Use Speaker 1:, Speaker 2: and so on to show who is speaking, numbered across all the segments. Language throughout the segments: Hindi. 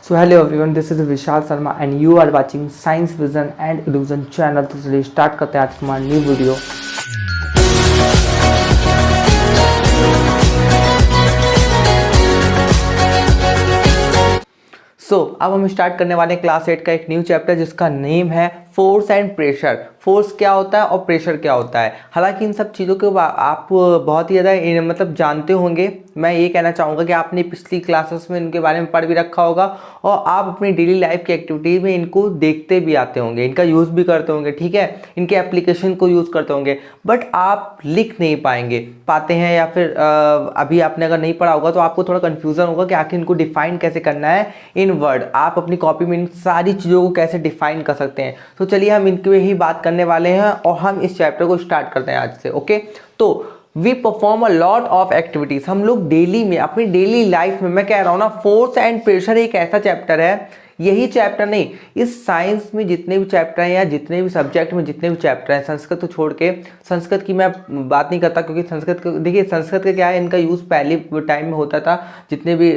Speaker 1: So hello everyone, this is Vishal Sharma and you are watching Science Vision and Illusion channel। तो चलिए स्टार्ट करते हैं आज हमारा न्यू वीडियो। अब हम स्टार्ट करने वाले क्लास 8 का एक न्यू चैप्टर जिसका नेम है फोर्स एंड प्रेशर। फोर्स क्या होता है और प्रेशर क्या होता है। हालांकि इन सब चीज़ों के आप बहुत ही ज़्यादा मतलब जानते होंगे। मैं ये कहना चाहूँगा कि आपने पिछली क्लासेस में इनके बारे में पढ़ भी रखा होगा और आप अपनी डेली लाइफ की एक्टिविटी में इनको देखते भी आते होंगे, इनका यूज़ भी करते होंगे, ठीक है, इनके एप्लीकेशन को यूज़ करते होंगे, बट आप लिख नहीं पाते हैं या फिर अभी आपने अगर नहीं पढ़ा होगा तो आपको थोड़ा कन्फ्यूज़न होगा कि आखिर इनको डिफाइन कैसे करना है इन वर्ड। आप अपनी कॉपी में इन सारी चीज़ों को कैसे डिफाइन कर सकते हैं। तो चलिए हम इनके ही बात करने वाले हैं और हम इस चैप्टर को स्टार्ट करते हैं आज से। ओके, तो we perform a lot of activities. हम लोग डेली में अपनी डेली लाइफ में, मैं कह रहा हूँ ना, फोर्स एंड प्रेशर एक ऐसा चैप्टर है, यही चैप्टर नहीं, इस साइंस में जितने भी चैप्टर हैं या जितने भी सब्जेक्ट में जितने भी चैप्टर हैं, संस्कृत को छोड़ के, संस्कृत की मैं बात नहीं करता क्योंकि संस्कृत देखिए संस्कृत का क्या है, इनका यूज़ पहले टाइम में होता था, जितने भी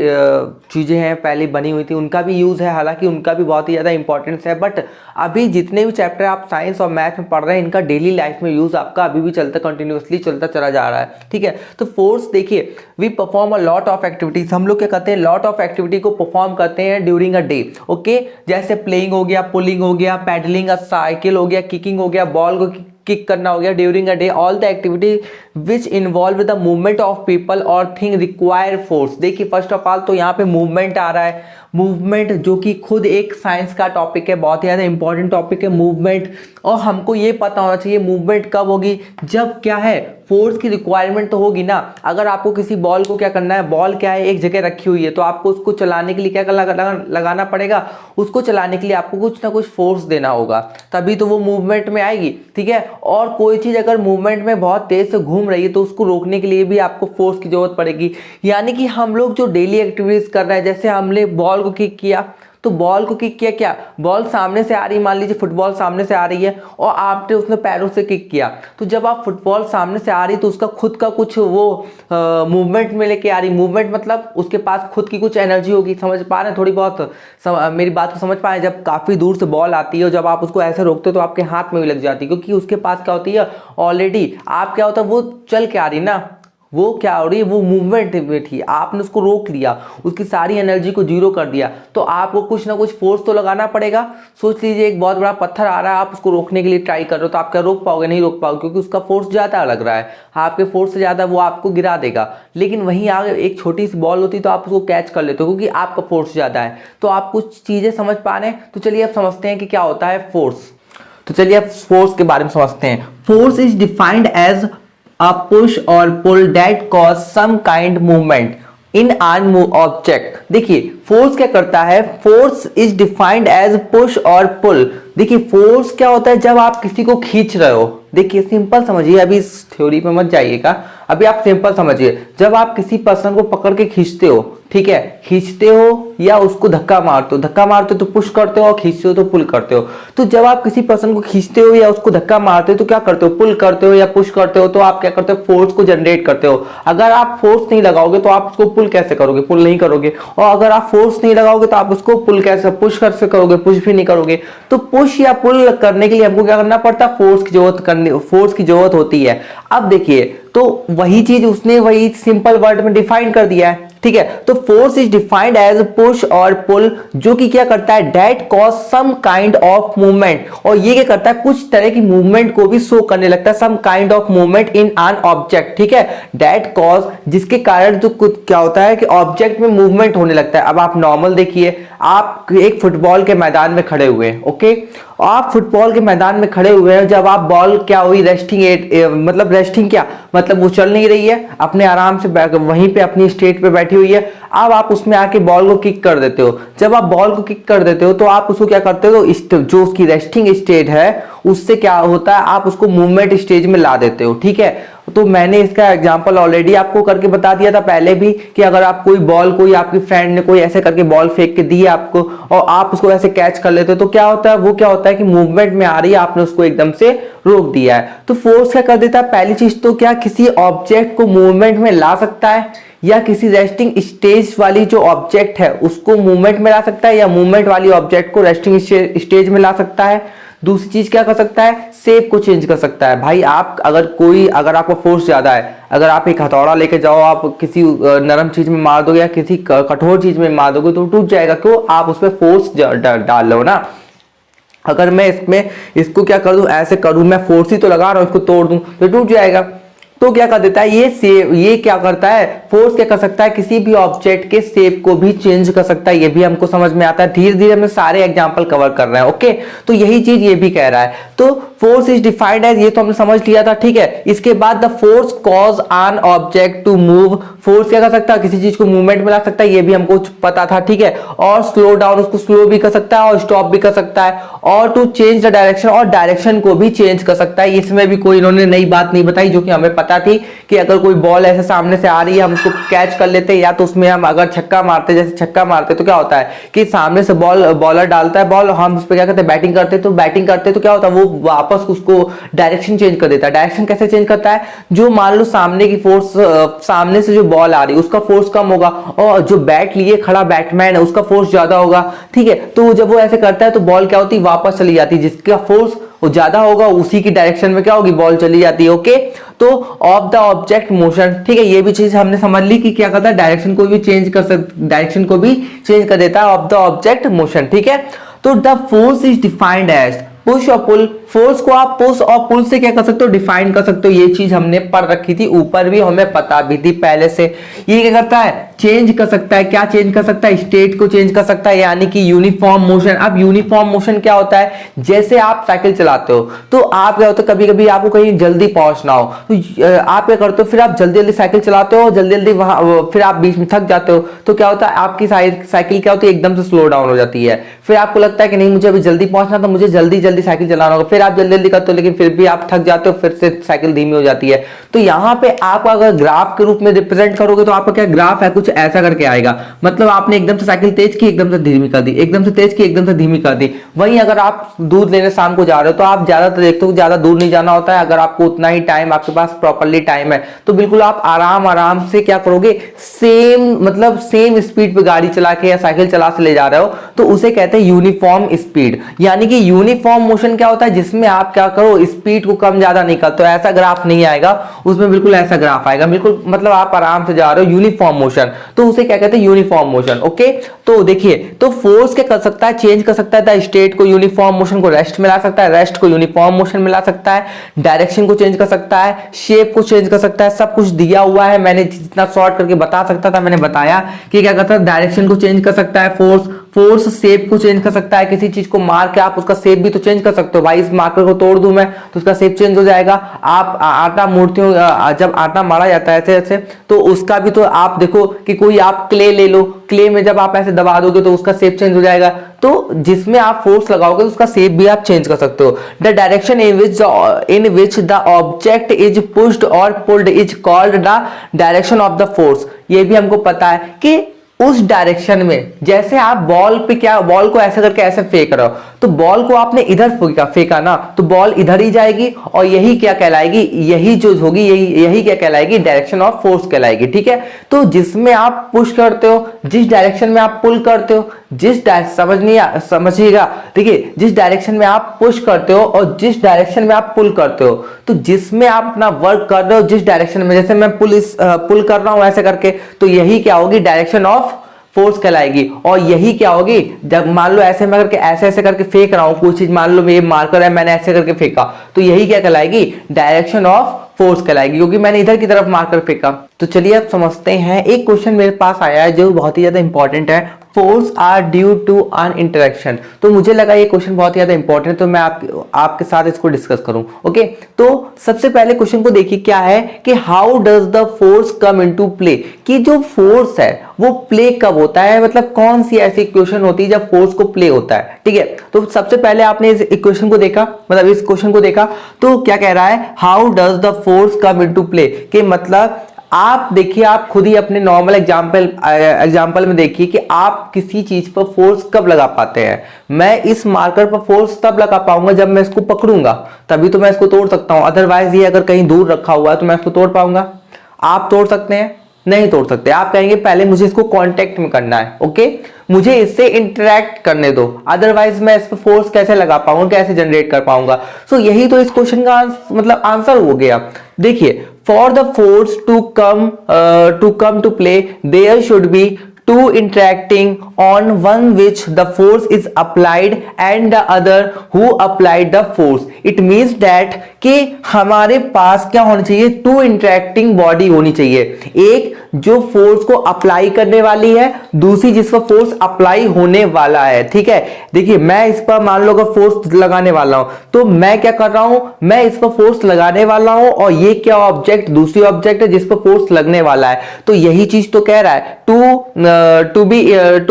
Speaker 1: चीज़ें हैं पहले बनी हुई थी उनका भी यूज़ है, हालांकि उनका भी बहुत ही ज़्यादा इंपॉर्टेंस है, बट अभी जितने भी चैप्टर आप साइंस और मैथ में पढ़ रहे हैं इनका डेली लाइफ में यूज़ आपका अभी भी चलता, कंटिन्यूसली चलता चला जा रहा है, ठीक है। तो फोर्स देखिए, we perform a lot of activities. हम लोग क्या करते हैं, लॉट ऑफ एक्टिविटी को परफॉर्म करते हैं ड्यूरिंग अ डे। ओके, जैसे प्लेइंग हो गया, पुलिंग हो गया, पैडलिंग अ साइकिल हो गया, किकिंग हो गया, बॉल को किक करना हो गया during a day. All the activity which involve the movement of people और थिंग रिक्वायर फोर्स। देखिए फर्स्ट ऑफ ऑल तो यहाँ पे मूवमेंट आ रहा है, मूवमेंट जो कि खुद एक साइंस का टॉपिक है, बहुत ही ज़्यादा इंपॉर्टेंट टॉपिक है मूवमेंट। और हमको ये पता होना चाहिए मूवमेंट कब होगी, जब क्या है, फोर्स की रिक्वायरमेंट तो होगी ना। अगर आपको किसी बॉल को क्या करना है, बॉल क्या है एक जगह रखी हुई है, तो आपको उसको चलाने के लिए क्या लगाना पड़ेगा, उसको चलाने के लिए आपको कुछ ना कुछ फोर्स देना होगा, तभी तो वो मूवमेंट में आएगी, ठीक है। और कोई चीज़ अगर मूवमेंट में बहुत तेज से घूम रही है तो उसको रोकने के लिए भी आपको फोर्स की जरूरत पड़ेगी। यानी कि हम लोग जो डेली एक्टिविटीज कर रहे हैं, जैसे हमने बॉल को किक किया, तो बॉल को किक किया, क्या बॉल सामने से आ रही, मान लीजिए फुटबॉल सामने से आ रही है और आपने उसने पैरों से किक किया, तो जब आप फुटबॉल सामने से आ रही तो उसका खुद का कुछ वो मूवमेंट में लेके आ रही। मूवमेंट मतलब उसके पास खुद की कुछ एनर्जी होगी, समझ पा रहे हैं, थोड़ी बहुत मेरी बात को समझ पा रहे हैं। जब काफ़ी दूर से बॉल आती है और जब आप उसको ऐसे रोकते हो तो आपके हाथ में भी लग जाती है, क्योंकि उसके पास क्या होती है, ऑलरेडी आप क्या होता है, वो चल के आ रही ना, वो क्या हो रही है, वो मूवमेंट में थी, आपने उसको रोक लिया, उसकी सारी एनर्जी को जीरो कर दिया, तो आपको कुछ ना कुछ फोर्स तो लगाना पड़ेगा। सोच लीजिए एक बहुत बड़ा पत्थर आ रहा है, आप उसको रोकने के लिए ट्राई कर रहे हो, तो आप क्या रोक पाओगे, नहीं रोक पाओगे, क्योंकि उसका फोर्स ज़्यादा लग रहा है, आपके फोर्स से ज़्यादा वो आपको गिरा देगा। लेकिन वहीं आगे एक छोटी सी बॉल होती तो आप उसको कैच कर लेते हो, क्योंकि आपका फोर्स ज़्यादा है। तो आप कुछ चीज़ें समझ पा रहे हैं। तो चलिए अब समझते हैं कि क्या होता है फोर्स। तो चलिए अब फोर्स के बारे में समझते हैं। Force is defined as a push or pull that cause some kind movement in an object। देखिए फोर्स क्या करता है, force is defined as push और पुल। देखिए फोर्स क्या होता है, जब आप किसी को खींच रहे हो, देखिए सिंपल समझिए, अभी इस थ्योरी पे मत जाइएगा, अभी आप सिंपल समझिए। जब आप किसी पर्सन को पकड़ के खींचते हो, ठीक है, खींचते हो या उसको धक्का मारते हो, धक्का मारते हो तो पुश करते हो और खींचते हो तो पुल करते हो। तो जब आप किसी पर्सन को खींचते हो या उसको धक्का मारते हो तो क्या करते हो, पुल करते हो या पुश करते हो, तो आप क्या करते हो, फोर्स को जनरेट करते हो। अगर आप फोर्स नहीं लगाओगे तो आप उसको पुल कैसे करोगे, पुल नहीं करोगे। और अगर आप फोर्स नहीं लगाओगे तो आप उसको पुल कैसे, पुश कैसे करोगे, पुश भी नहीं करोगे। तो पुश या पुल करने के लिए हमको क्या करना पड़ता है, फोर्स की जरूरत होती है। अब देखिए तो वही चीज उसने वही सिंपल वर्ड में डिफाइन कर दिया है, ठीक है। तो force is defined as push और पुल, जो कि क्या करता है, that cause some kind of movement. और ये क्या करता है, कुछ तरह की मूवमेंट को भी शो करने लगता है, some kind of movement in an object, ठीक है। डेट कॉज, जिसके कारण जो कुछ क्या होता है कि ऑब्जेक्ट में मूवमेंट होने लगता है। अब आप नॉर्मल देखिए, आप एक फुटबॉल के मैदान में खड़े हुए हैं, ओके, आप फुटबॉल के मैदान में खड़े हुए हैं, जब आप बॉल क्या हुई, रेस्टिंग, मतलब रेस्टिंग क्या मतलब, वो चल नहीं रही है, अपने आराम से वहीं पे अपनी स्टेट पे बैठी हुई है। अब आप उसमें आके बॉल को किक कर देते हो। जब आप बॉल को किक कर देते हो तो आप उसको क्या करते हो, जो उसकी रेस्टिंग स्टेट है उससे क्या होता है, आप उसको मूवमेंट स्टेज में ला देते हो, ठीक है। तो मैंने इसका एग्जांपल ऑलरेडी आपको करके बता दिया था पहले भी कि अगर आप कोई बॉल, कोई आपकी फ्रेंड ने कोई ऐसे करके बॉल फेंक के दी है आपको और आप उसको ऐसे कैच कर लेते हो तो क्या होता है, वो क्या होता है कि मूवमेंट में आ रही है, आपने उसको एकदम से रोक दिया है। तो फोर्स क्या कर देता है, पहली चीज तो क्या किसी ऑब्जेक्ट को मूवमेंट में ला सकता है, या किसी रेस्टिंग स्टेज वाली जो ऑब्जेक्ट है उसको मूवमेंट में ला सकता है, या मूवमेंट वाली ऑब्जेक्ट को रेस्टिंग स्टेज में ला सकता है। दूसरी चीज क्या कर सकता है, शेप को चेंज कर सकता है। भाई आप अगर आपका फोर्स ज्यादा है, अगर आप एक हथौड़ा लेके जाओ, आप किसी नरम चीज में मार दोगे या किसी कठोर चीज में मार दोगे तो टूट जाएगा। क्यों, आप उसमें फोर्स डाल लो ना। अगर मैं इसको क्या कर दूं, ऐसे करूं, मैं फोर्स ही तो लगा रहा हूं, इसको तोड़ दूं तो टूट जाएगा। तो क्या कर देता है ये क्या करता है, फोर्स क्या कर सकता है, किसी भी ऑब्जेक्ट के शेप को भी चेंज कर सकता है। ये भी हमको समझ में आता है, धीरे धीरे हम सारे एग्जांपल कवर कर रहे हैं। ओके, तो यही चीज ये भी कह रहा है। तो फोर्स इज डिफाइंड एज, ये तो हमने समझ लिया था, ठीक है। इसके बाद the force cause an object to move, force क्या कर सकता है, किसी चीज को मूवमेंट में ला सकता है, ये भी हमको पता था, ठीक है। और स्लो डाउन, उसको स्लो भी कर सकता है और स्टॉप भी कर सकता है। और टू चेंज द डायरेक्शन, और डायरेक्शन को भी चेंज कर सकता है। इसमें भी कोई इन्होंने नई बात नहीं बताई, जो कि हमें पता थी कि अगर कोई बॉल ऐसे सामने से आ रही है, हम उसको कैच कर लेते हैं, या तो उसमें हम अगर छक्का मारते, जैसे छक्का मारते तो क्या होता है कि सामने से बॉलर डालता है बॉल, हम उस पर क्या करते हैं, बैटिंग करते हैं। तो बैटिंग करते तो क्या होता है, वो वापस उसको डायरेक्शन चेंज कर देता है। डायरेक्शन कैसे चेंज करता है, जो मान लो सामने की फोर्स, सामने से जो बॉल आ रही है उसका फोर्स कम होगा, और जो बैट लिए खड़ा बैट्समैन है उसका फोर्स ज्यादा होगा, ठीक है। तो जब वो ऐसे करता है तो बॉल क्या होती है, वापस चली जाती है। जिसका फोर्स वो ज्यादा होगा उसी की डायरेक्शन में क्या होगी, बॉल चली जाती है। ओके, तो ऑफ द ऑब्जेक्ट मोशन, ठीक है, ये भी चीज हमने समझ ली कि क्या करता है, डायरेक्शन को भी चेंज कर देता है ऑफ द ऑब्जेक्ट मोशन, ठीक है। तो the force is defined as push और पुल, फोर्स को आप पुश और पुल से क्या कर सकते हो, डिफाइन कर सकते हो। ये चीज हमने पढ़ रखी थी, ऊपर भी हमें पता भी थी पहले से। ये क्या करता है, चेंज कर सकता है। क्या चेंज कर सकता है, स्टेट को चेंज कर सकता है, यानी कि यूनिफॉर्म मोशन। अब यूनिफॉर्म मोशन क्या होता है, जैसे आप साइकिल चलाते हो तो आप क्या होता है, कभी कभी आपको कहीं जल्दी पहुंचना हो तो आप क्या करते हो, फिर आप जल्दी जल्दी साइकिल चलाते हो, जल्दी जल्दी वहां, फिर आप बीच में थक जाते हो तो क्या होता है, आपकी साइकिल क्या होती है, एकदम से स्लो डाउन हो जाती है। फिर आपको लगता है कि नहीं मुझे अभी जल्दी पहुंचना, तो मुझे जल्दी जल्दी साइकिल चलाना होगा। फिर आप जल्दी जल्दी करते हो लेकिन फिर भी आप थक जाते हो, फिर से साइकिल धीमी हो जाती है। तो यहाँ पे आप अगर ग्राफ के रूप में रिप्रेजेंट करोगे तो आपका क्या ग्राफ है, कुछ ऐसा करके आएगा। मतलब आपने एकदम से साइकिल तेज की, एकदम से धीमी कर दी, एकदम से तेज की, एकदम से धीमी कर दी। वहीं अगर आप दूध लेने शाम को जा रहे हो तो आप ज्यादातर देखते हो ज्यादा दूर नहीं जाना होता है। अगर आपको उतना ही टाइम, आपके पास प्रॉपरली टाइम है तो बिल्कुल आप आराम से क्या करोगे, सेम स्पीड पे गाड़ी चला के या साइकिल चला से ले जा रहे हो तो उसे कहते हैं यूनिफॉर्म स्पीड। यानी कि यूनिफॉर्म मोशन क्या होता है, जिसमें आप क्या करो, स्पीड को कम ज्यादा नहीं कर, तो ऐसा ग्राफ नहीं आएगा, उसमें बिल्कुल ऐसा ग्राफ आएगा, बिल्कुल मतलब आप आराम से जा रहे हो, यूनिफॉर्म मोशन। तो उसे क्या कहते हैं, यूनिफॉर्म मोशन। ओके, तो देखिए, तो फोर्स क्या कर सकता है, चेंज कर सकता है, स्टेट को, यूनिफॉर्म मोशन को रेस्ट में ला सकता है, रेस्ट को यूनिफॉर्म मोशन में ला सकता है, डायरेक्शन को चेंज कर सकता है, शेप को चेंज कर सकता है। सब कुछ दिया हुआ है, मैंने जितना शॉर्ट करके बता सकता था मैंने बताया कि क्या करता है, डायरेक्शन को चेंज कर सकता है फोर्स शेप को चेंज कर सकता है। किसी चीज को मार के आप उसका शेप भी तो चेंज कर सकते हो। भाई इस मार्कर को तोड़ दूं मैं तो उसका शेप चेंज हो जाएगा। आप आटा मूर्ति हो, जब आटा मारा जाता है ऐसे ऐसे तो उसका भी तो आप देखो कि कोई आप क्ले ले लो, क्ले में जब आप ऐसे दबा दोगे तो उसका शेप चेंज हो जाएगा। तो जिसमें आप फोर्स लगाओगे तो उसका शेप भी आप चेंज कर सकते हो। The direction in which the object is pushed और pulled is called the direction of the force. ये भी हमको पता है कि उस डायरेक्शन में, जैसे आप बॉल को ऐसे करके ऐसे फेंक रहे हो तो बॉल को आपने इधर फेंका ना तो बॉल इधर ही जाएगी और यही क्या कहलाएगी, यही जो होगी यही क्या कहलाएगी, डायरेक्शन ऑफ फोर्स कहलाएगी। ठीक है, तो जिसमें आप पुश करते हो, जिस डायरेक्शन में आप पुल करते हो, समझिएगा, देखिए जिस डायरेक्शन में आप पुश करते हो और जिस डायरेक्शन में आप पुल करते हो, तो जिसमें आप अपना वर्क कर रहे हो जिस डायरेक्शन में, जैसे मैं पुल कर रहा हूं ऐसे करके, तो यही क्या होगी, डायरेक्शन ऑफ फोर्स कहलाएगी। और यही क्या होगी, जब मान लो ऐसे मैं करके ऐसे करके फेंक रहा हूं कोई चीज, मान लो ये मार्कर है मैंने ऐसे करके फेंका, तो यही क्या कहलाएगी, डायरेक्शन ऑफ फोर्स कहलाएगी, क्योंकि मैंने इधर की तरफ मार्कर फेंका। तो चलिए अब समझते हैं, एक क्वेश्चन मेरे पास आया है जो बहुत ही ज्यादा इंपॉर्टेंट है। Force are due to an interaction. तो मुझे लगा ये क्वेश्चन बहुत ज्यादा इंपॉर्टेंट है, तो मैं आपके साथ इसको डिस्कस करूं। ओके, तो सबसे पहले क्वेश्चन को देखिए क्या है कि how does the force come into play, कि जो फोर्स है वो प्ले कब होता है, मतलब कौन सी ऐसी इक्वेशन होती है जब फोर्स को प्ले होता है। ठीक है, तो सबसे पहले आपने इस इक्वेशन को देखा, मतलब इस क्वेश्चन को देखा, तो क्या कह रहा है, how does the force come into play, कि मतलब आप देखिए, आप खुद ही अपने नॉर्मल एग्जाम्पल में देखिए कि आप किसी चीज पर फोर्स कब लगा पाते हैं। मैं इस मार्कर पर फोर्स तब लगा पाऊंगा जब मैं इसको पकड़ूंगा, तभी तो मैं इसको तोड़ सकता हूं। अदरवाइज ये अगर कहीं दूर रखा हुआ है तो मैं इसको तोड़ पाऊंगा? आप तोड़ सकते हैं? नहीं तोड़ सकते। आप कहेंगे पहले मुझे इसको कांटेक्ट में करना है, ओके, मुझे इससे इंटरेक्ट करने दो, अदरवाइज मैं इस पर फोर्स कैसे लगा पाऊंगा, कैसे जनरेट कर पाऊंगा। सो यही तो इस क्वेश्चन का मतलब आंसर हो गया। देखिए, for the force to come to play there should be two interacting on one which the force is applied and the other who applied the force. It means that कि हमारे पास क्या होना चाहिए, टू इंटरेक्टिंग बॉडी होनी चाहिए, एक जो फोर्स को अप्लाई करने वाली है, दूसरी जिस पर फोर्स अप्लाई होने वाला है। ठीक है, देखिए मैं इस पर मान लो अगर फोर्स लगाने वाला हूं, तो मैं क्या कर रहा हूं, मैं इस पर फोर्स लगाने वाला हूं और ये क्या ऑब्जेक्ट, दूसरी ऑब्जेक्ट है जिस पर फोर्स लगने वाला है। तो यही चीज तो कह रहा है, to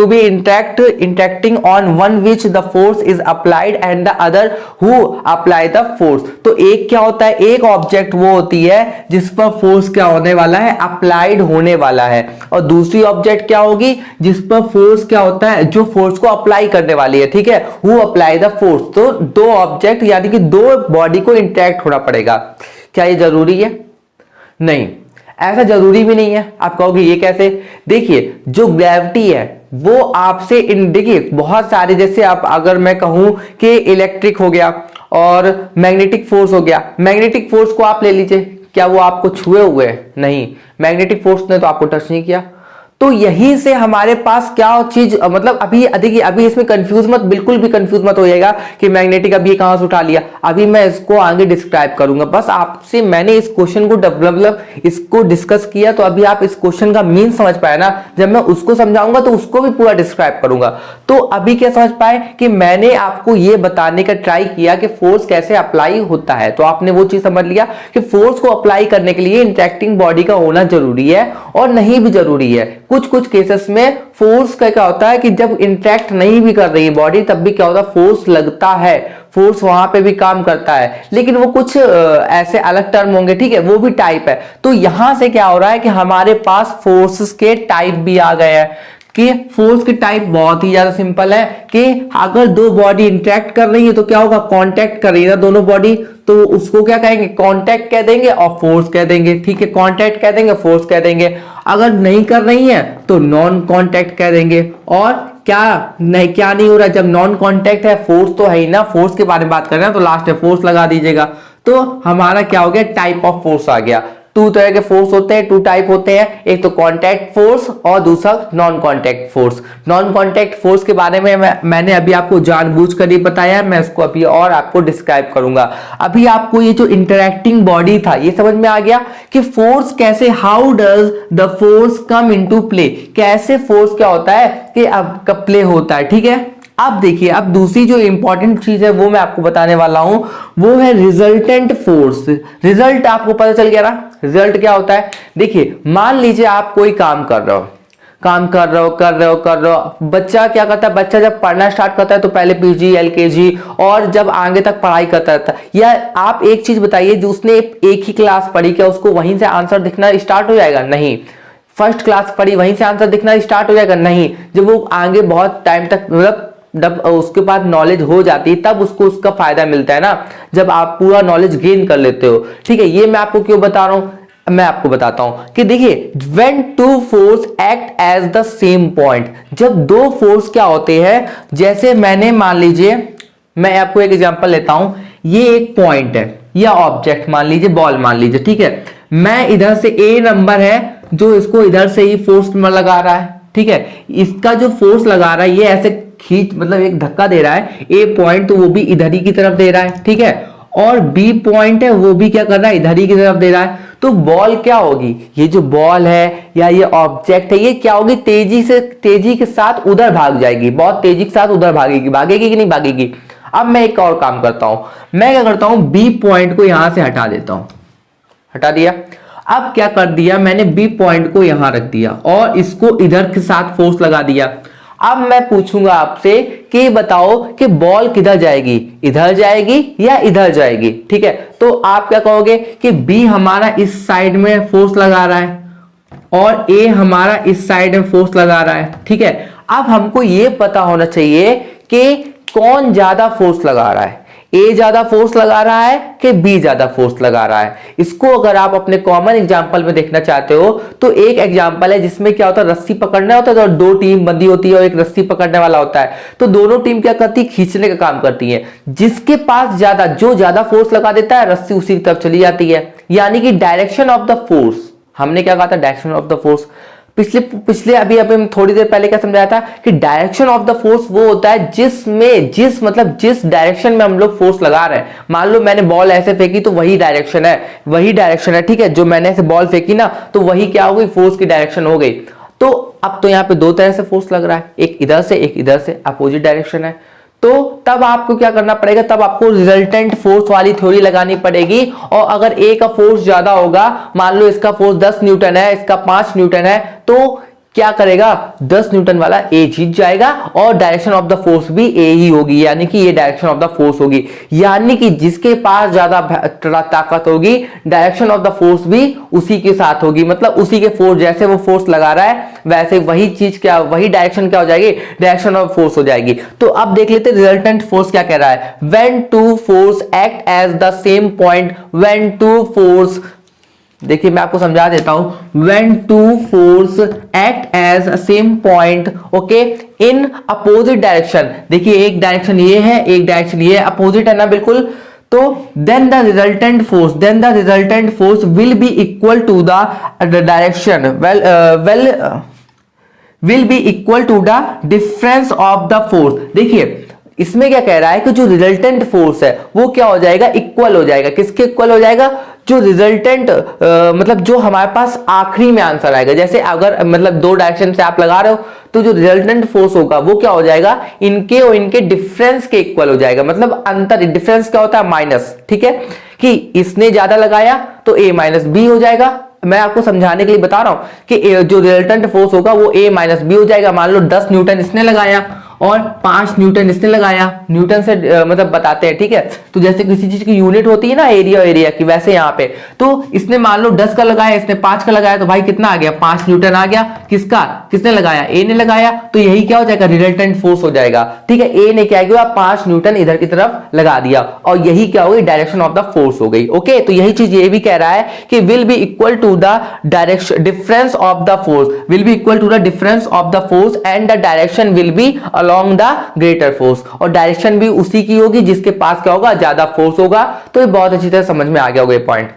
Speaker 1: be interacting on one which the force is applied and the other who apply the force। तो एक क्या होता है, एक ऑब्जेक्ट वो होती है जिस पर फोर्स क्या होने वाला है, अप्लाइड होने वाला है, और दूसरी ऑब्जेक्ट क्या होगी जिस पर फोर्स क्या होता है, जो फोर्स को अप्लाई करने वाली है। ठीक है, who apply the force। तो दो ऑब्जेक्ट यानी कि दो बॉडी को इंटरेक्ट होना पड़ेगा। क्या ये जरूरी है? नहीं, ऐसा जरूरी भी नहीं है। आप कहोगे ये कैसे? देखिए, जो ग्रेविटी है वो आपसे देखिए बहुत सारे, जैसे आप अगर मैं कहूं कि इलेक्ट्रिक हो गया और मैग्नेटिक फोर्स हो गया, मैग्नेटिक फोर्स को आप ले लीजिए, क्या वो आपको छुए हुए है? नहीं, मैग्नेटिक फोर्स ने तो आपको टच नहीं किया। तो यहीं से हमारे पास क्या चीज, मतलब अभी देखिए, अभी इसमें कंफ्यूज मत, बिल्कुल भी कंफ्यूज मत होइएगा कि मैग्नेटिक अभी कहां से उठा लिया। अभी मैं इसको आगे डिस्क्राइब करूंगा, बस आपसे मैंने इस क्वेश्चन को मतलब इसको डिस्कस किया, तो अभी आप इस क्वेश्चन का मीन समझ पाए ना। जब मैं उसको समझाऊंगा तो उसको भी पूरा डिस्क्राइब करूंगा। तो अभी क्या समझ पाए कि मैंने आपको ये बताने का ट्राई किया कि फोर्स कैसे अप्लाई होता है, तो आपने वो चीज समझ लिया कि फोर्स को अप्लाई करने के लिए इंटरेक्टिंग बॉडी का होना जरूरी है और नहीं भी जरूरी है। कुछ केसेस में फोर्स का क्या होता है कि जब इंटरेक्ट नहीं भी कर रही है बॉडी, तब भी क्या होता है, फोर्स लगता है, फोर्स वहां पे भी काम करता है, लेकिन वो कुछ ऐसे अलग टर्म होंगे। ठीक है, वो भी टाइप है। तो यहां से क्या हो रहा है कि हमारे पास फोर्सेस के टाइप भी आ गए हैं, कि फोर्स की टाइप बहुत ही ज्यादा सिंपल है कि अगर दो बॉडी इंटरेक्ट कर रही है तो क्या होगा, कांटेक्ट कर रही है ना दोनों बॉडी, तो उसको क्या कहेंगे, कांटेक्ट कह देंगे और फोर्स कह देंगे। ठीक है, कांटेक्ट कह देंगे, फोर्स कह देंगे। अगर नहीं कर रही है तो नॉन कांटेक्ट कह देंगे। और क्या नहीं हो रहा, जब नॉन कांटेक्ट है, फोर्स तो है ही ना, फोर्स के बारे में बात कर रहे हैं तो लास्ट में फोर्स लगा दीजिएगा। तो हमारा क्या हो गया, टाइप ऑफ फोर्स आ गया। टू तरह के फोर्स होते हैं, टू टाइप होते हैं, एक तो कांटेक्ट फोर्स और दूसरा non contact force. Non contact force के बारे में मैंने अभी आपको जानबूझकर ही बताया, मैं इसको अभी और आपको डिस्क्राइब करूंगा। अभी आपको ये जो इंटरैक्टिंग बॉडी था ये समझ में आ गया कि फोर्स कैसे, how does the force come into play, कैसे फोर्स क्या होता है कि अब कब प्ले होता है। ठीक है, अब देखिए, अब दूसरी जो इंपॉर्टेंट चीज है वो मैं आपको बताने वाला हूं, वो है रिजल्टेंट फोर्स। रिजल्ट आपको पता चल गया ना, रिजल्ट क्या होता है। देखिए, मान लीजिए आप कोई काम कर रहे हो, बच्चा क्या करता है, बच्चा जब पढ़ना स्टार्ट करता है तो पहले पीजी, एलकेजी और जब आगे तक पढ़ाई करता रहता है। या आप एक चीज बताइए, जो उसने एक ही क्लास पढ़ी, क्या उसको वहीं से आंसर दिखना स्टार्ट हो जाएगा? नहीं। फर्स्ट क्लास पढ़ी, वहीं से आंसर दिखना स्टार्ट हो जाएगा? नहीं। जब वो आगे बहुत टाइम तक, मतलब जब उसके पास नॉलेज हो जाती है तब उसको उसका फायदा मिलता है ना, जब आप पूरा नॉलेज गेन कर लेते हो। ठीक है, ये मैं आपको क्यों बता रहा हूं, मैं आपको बताता हूं कि देखिए, when two force act as the same point, जब दो फोर्स क्या होते हैं, जैसे मैंने मान लीजिए, मैं आपको एक एग्जांपल लेता हूं, ये एक पॉइंट है या ऑब्जेक्ट मान लीजिए, बॉल मान लीजिए। ठीक है, मैं इधर से ए नंबर है जो इसको इधर से ही फोर्स लगा रहा है। ठीक है, इसका जो फोर्स लगा रहा है ये ऐसे खींच, मतलब एक धक्का दे रहा है, ए पॉइंट, तो वो भी इधर ही की तरफ दे रहा है। ठीक है, और बी पॉइंट है वो भी क्या कर रहा है, इधर ही की तरफ दे रहा है। तो बॉल क्या होगी, ये जो बॉल है या ये ऑब्जेक्ट है, ये क्या होगी, तेजी के साथ उधर भाग जाएगी, बहुत तेजी के साथ उधर भागेगी। भागेगी कि नहीं भागेगी। अब मैं एक और काम करता हूं, मैं क्या करता हूं, बी पॉइंट को यहां से हटा देता हूं। हटा दिया। अब क्या कर दिया मैंने, बी पॉइंट को यहां रख दिया और इसको इधर के साथ फोर्स लगा दिया। अब मैं पूछूंगा आपसे कि बताओ कि बॉल किधर जाएगी, इधर जाएगी या इधर जाएगी। ठीक है, तो आप क्या कहोगे कि बी हमारा इस साइड में फोर्स लगा रहा है और ए हमारा इस साइड में फोर्स लगा रहा है। ठीक है, अब हमको यह पता होना चाहिए कि कौन ज्यादा फोर्स लगा रहा है, ए ज्यादा फोर्स लगा रहा है कि बी ज्यादा फोर्स लगा रहा है। इसको अगर आप अपने कॉमन एग्जांपल में देखना चाहते हो तो एक एग्जांपल है जिसमें क्या होता है, रस्सी पकड़ना होता है और दो टीम बंधी होती है और एक रस्सी पकड़ने वाला होता है। तो दोनों टीम क्या करती है, खींचने का काम करती है। जिसके पास जो ज्यादा फोर्स लगा देता है रस्सी उसी की तरफ चली जाती है। यानी कि डायरेक्शन ऑफ द फोर्स, हमने क्या कहा था, डायरेक्शन ऑफ द फोर्स। पिछले अभी हम थोड़ी देर पहले क्या समझाया था कि डायरेक्शन ऑफ द फोर्स वो होता है जिस डायरेक्शन में हम लोग फोर्स लगा रहे हैं। मान लो मैंने बॉल ऐसे फेंकी तो वही डायरेक्शन है, ठीक है, जो मैंने ऐसे बॉल फेंकी ना तो वही क्या हो गई, फोर्स की डायरेक्शन हो गई। तो अब तो यहाँ पे दो तरह से फोर्स लग रहा है, एक इधर से, अपोजिट डायरेक्शन है। तो तब आपको क्या करना पड़ेगा, तब आपको रिजल्टेंट फोर्स वाली थ्योरी लगानी पड़ेगी। और अगर ए का फोर्स ज्यादा होगा, मान लो इसका फोर्स 10 न्यूटन है, इसका 5 न्यूटन है, तो क्या करेगा, 10 न्यूटन वाला ए जीत जाएगा और डायरेक्शन ऑफ द फोर्स भी ए ही होगी। यानी कि ये डायरेक्शन ऑफ द फोर्स होगी। यानी कि जिसके पास ज्यादा ताकत होगी डायरेक्शन ऑफ द फोर्स भी उसी के साथ होगी। मतलब उसी के फोर्स, जैसे वो फोर्स लगा रहा है वैसे वही डायरेक्शन क्या हो जाएगी, डायरेक्शन ऑफ फोर्स हो जाएगी। तो अब देख लेते रिजल्टेंट फोर्स क्या कह रहा है, when two force act as the same point, when two force, देखिए मैं आपको समझा देता हूं, when two force act as same point, okay, in opposite direction. देखिए एक डायरेक्शन ये है, एक डायरेक्शन ये है, अपोजिट है ना बिल्कुल। तो then the resultant force will be equal to the direction, will be equal to the difference of the force. देखिए इसमें क्या कह रहा है कि जो रिजल्टेंट फोर्स है वो क्या हो जाएगा, इक्वल हो जाएगा। किसके इक्वल हो जाएगा, जो रिजल्टेंट मतलब जो हमारे पास आखिरी में आंसर आएगा। जैसे अगर मतलब दो डायरेक्शन से आप लगा रहे हो तो जो रिजल्टेंट फोर्स होगा वो क्या हो जाएगा, इनके और इनके डिफरेंस के इक्वल हो जाएगा। मतलब अंतर, डिफरेंस क्या होता है, माइनस। ठीक है, कि इसने ज्यादा लगाया तो a माइनस बी हो जाएगा। मैं आपको समझाने के लिए बता रहा हूं कि जो रिजल्टेंट फोर्स होगा वो a माइनस बी हो जाएगा। मान लो 10 न्यूटन इसने लगाया और 5 न्यूटन इसने लगाया, न्यूटन से मतलब बताते हैं। ठीक है, तो जैसे किसी चीज की यूनिट होती है ना एरिया की, वैसे यहाँ पे तो इसने मान लो 10 का लगाया, इसने 5 का लगाया, तो भाई कितना आ गया, 5 न्यूटन आ गया। किसने लगाया, ए ने लगाया, तो यही क्या हो जाएगा, रिजल्टेंट फोर्स हो जाएगा। ठीक है, ए ने क्या किया, 5 न्यूटन इधर की तरफ लगा दिया और यही क्या हो गई, डायरेक्शन ऑफ द फोर्स हो गई। ओके, तो यही चीज ये भी कह रहा है कि will be equal to the direction, difference of the force, will be equal to the difference of the force and the direction will be along the greater force, और डायरेक्शन भी उसी की होगी जिसके पास क्या होगा, ज्यादा फोर्स होगा। तो ये बहुत अच्छी तरह समझ में आ गया होगा ये पॉइंट।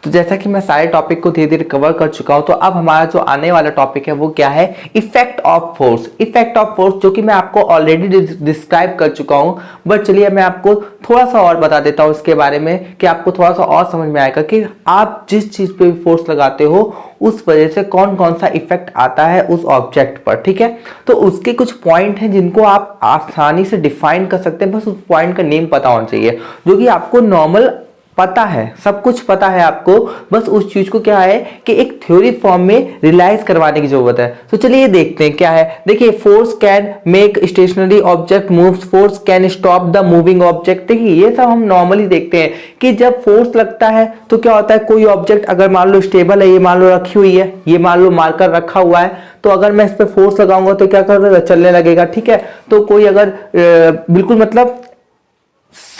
Speaker 1: तो जैसा कि मैं सारे टॉपिक को धीरे धीरे कवर कर चुका हूं, तो अब हमारा जो आने वाला टॉपिक है वो क्या है, effect of force. Effect of force जो कि मैं आपको ऑलरेडी डिस्क्राइब कर चुका हूं, बट चलिए मैं आपको थोड़ा सा और बता देता हूं इसके बारे में कि आपको थोड़ा सा और समझ में आएगा कि आप जिस चीज पे फोर्स लगाते हो उस वजह से कौन कौन सा इफेक्ट आता है उस ऑब्जेक्ट पर। ठीक है, तो उसके कुछ पॉइंट हैं जिनको आप आसानी से डिफाइन कर सकते हैं। बस उस पॉइंट का नेम पता होना चाहिए, जो कि आपको नॉर्मल पता है, सब कुछ पता है आपको, बस उस चीज को क्या है कि एक थ्योरी फॉर्म में रियलाइज करवाने की जरूरत है। तो चलिए देखते हैं क्या है। देखिए, force can make stationary object moves, force can stop the moving object. देखिए ये सब हम नॉर्मली देखते हैं कि जब फोर्स लगता है तो क्या होता है, कोई ऑब्जेक्ट अगर मान लो स्टेबल है, ये मान लो रखी हुई है, ये मान लो मार्कर रखा हुआ है, तो अगर मैं इस पर फोर्स लगाऊंगा तो क्या करेगा, चलने लगेगा। ठीक है, तो कोई अगर बिल्कुल मतलब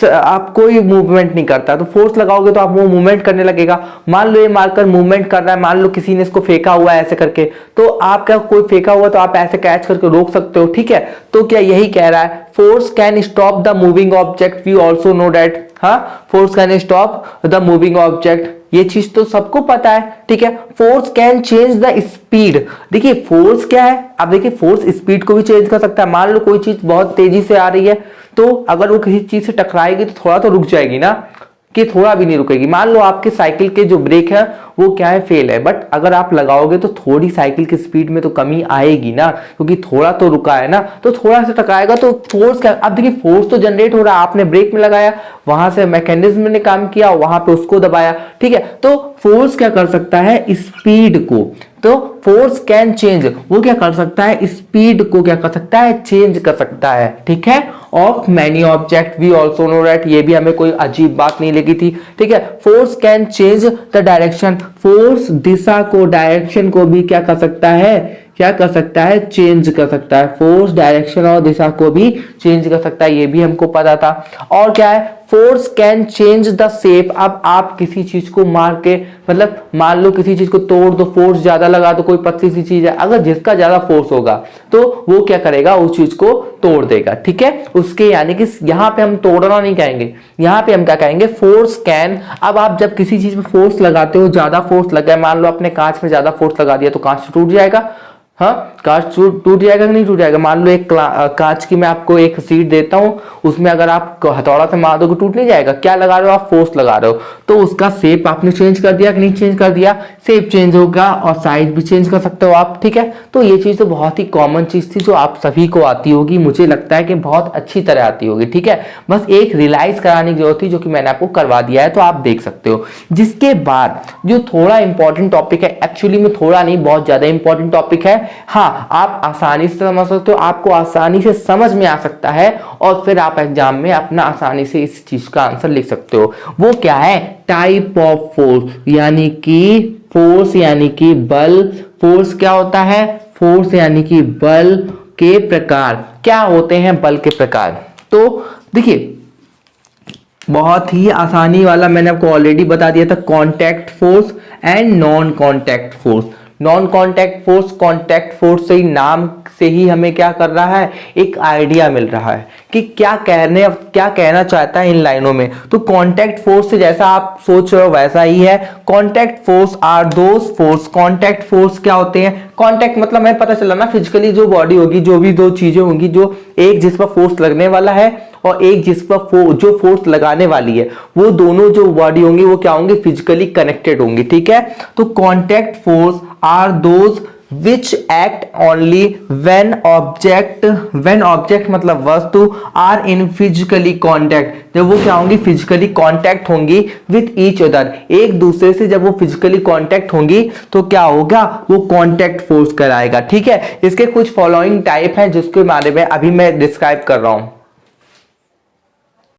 Speaker 1: आप कोई मूवमेंट नहीं करता तो फोर्स लगाओगे तो आप वो मूवमेंट करने लगेगा। मान लो ये मार्कर मूवमेंट कर रहा है, मान लो किसी ने इसको फेंका हुआ है ऐसे करके, तो आप क्या, कोई फेंका हुआ तो आप ऐसे कैच करके रोक सकते हो। ठीक है, तो क्या यही कह रहा है, force can stop the moving object, we also know that, हाँ, force can stop the moving object, ये चीज तो सबको पता है, ठीक है। Force can change the speed, देखिए फोर्स क्या है, अब देखिए फोर्स स्पीड को भी चेंज कर सकता है। मान लो कोई चीज बहुत तेजी से आ रही है, तो अगर वो किसी चीज से टकराएगी तो थोड़ा तो रुक जाएगी ना, कि थोड़ा भी नहीं रुकेगी। मान लो आपके साइकिल के जो ब्रेक है वो क्या है, फेल है, बट अगर आप लगाओगे तो थोड़ी साइकिल की स्पीड में तो कमी आएगी ना, क्योंकि थोड़ा तो रुका है ना, तो थोड़ा सा टकराएगा तो फोर्स क्या, अब देखिए फोर्स तो जनरेट हो रहा है, आपने ब्रेक में लगाया, वहां से मैकेनिज्म ने काम किया, वहां पे उसको दबाया, ठीक है। तो फोर्स क्या कर सकता है, स्पीड को, तो फोर्स कैन चेंज, वो क्या कर सकता है, स्पीड को क्या कर सकता है, चेंज कर सकता है, ठीक है। Of many object, we also know that, ये भी हमें कोई अजीब बात नहीं लगी थी, ठीक है। Force can change the direction, force दिशा को, डायरेक्शन को भी क्या कर सकता है, क्या कर सकता है, चेंज कर सकता है। फोर्स डायरेक्शन और दिशा को भी चेंज कर सकता है, ये भी हमको पता था। और क्या है, force can change the shape, अब आप किसी चीज को मार के, मतलब मान लो किसी चीज को तोड़ दो, फोर्स ज्यादा लगा दो, कोई पतली सी चीज है, अगर जिसका ज्यादा फोर्स होगा तो वो क्या करेगा, उस चीज को तोड़ देगा, ठीक है। उसके यानी कि यहाँ पे हम तोड़ना नहीं कहेंगे, यहाँ पे हम क्या कहेंगे, फोर्स कैन। अब आप जब किसी चीज पे फोर्स लगाते हो, ज्यादा फोर्स लगा है, मान लो आपने कांच में ज्यादा फोर्स लगा दिया तो कांच टूट जाएगा, हाँ, कांच टूट जाएगा कि नहीं टूट जाएगा। मान लो एक कांच की मैं आपको एक सीट देता हूं, उसमें अगर आप हथौड़ा से मार दोगे टूट नहीं जाएगा, क्या लगा रहे हो आप, फोर्स लगा रहे हो, तो उसका शेप आपने चेंज कर दिया कि नहीं चेंज कर दिया, शेप चेंज होगा और साइज भी चेंज कर सकते हो आप, ठीक है। तो ये चीज तो बहुत ही कॉमन चीज थी जो आप सभी को आती होगी, मुझे लगता है कि बहुत अच्छी तरह आती होगी, ठीक है। बस एक रियलाइज कराने की जरूरत थी जो कि मैंने आपको करवा दिया है, तो आप देख सकते हो। जिसके बाद जो थोड़ा इंपॉर्टेंट टॉपिक है, एक्चुअली में थोड़ा नहीं बहुत ज्यादा इंपॉर्टेंट टॉपिक है, हाँ, आप आसानी से समझ सकते हो, आपको आसानी से समझ में आ सकता है और फिर आप एग्जाम में अपना आसानी से इस चीज का आंसर लिख सकते हो। वो क्या है, टाइप ऑफ फोर्स, यानी कि फोर्स यानी कि बल, फोर्स क्या होता है, फोर्स यानी कि बल के प्रकार, क्या होते हैं बल के प्रकार। तो देखिए बहुत ही आसानी वाला मैंने आपको ऑलरेडी बता दिया था, contact force and non contact force. Non contact force, contact force से ही नाम से ही हमें क्या कर रहा है, एक आइडिया मिल रहा है कि क्या कहना चाहता है इन लाइनों में। तो कॉन्टैक्ट फोर्स से जैसा आप सोच रहे हो वैसा ही है। Contact force are those force, contact force क्या होते हैं, कॉन्टैक्ट मतलब हमें पता चला ना, फिजिकली जो बॉडी होगी, जो भी दो चीजें होंगी, जो एक जिस पर फोर्स लगने वाला है और एक जिस पर जो फोर्स लगाने वाली है, वो दोनों जो बॉडी होंगी वो क्या होंगी, फिजिकली कनेक्टेड होंगी, ठीक है। तो contact force are those which act only when object मतलब वस्तु आर इन फिजिकली कॉन्टैक्ट, जब वो क्या होंगी, फिजिकली कॉन्टैक्ट होंगी विथ ईच अदर, एक दूसरे से जब वो फिजिकली कॉन्टैक्ट होंगी तो क्या होगा, वो कॉन्टैक्ट फोर्स कराएगा, ठीक है। इसके कुछ फॉलोइंग टाइप है जिसके बारे में अभी मैं डिस्क्राइब कर रहा हूं।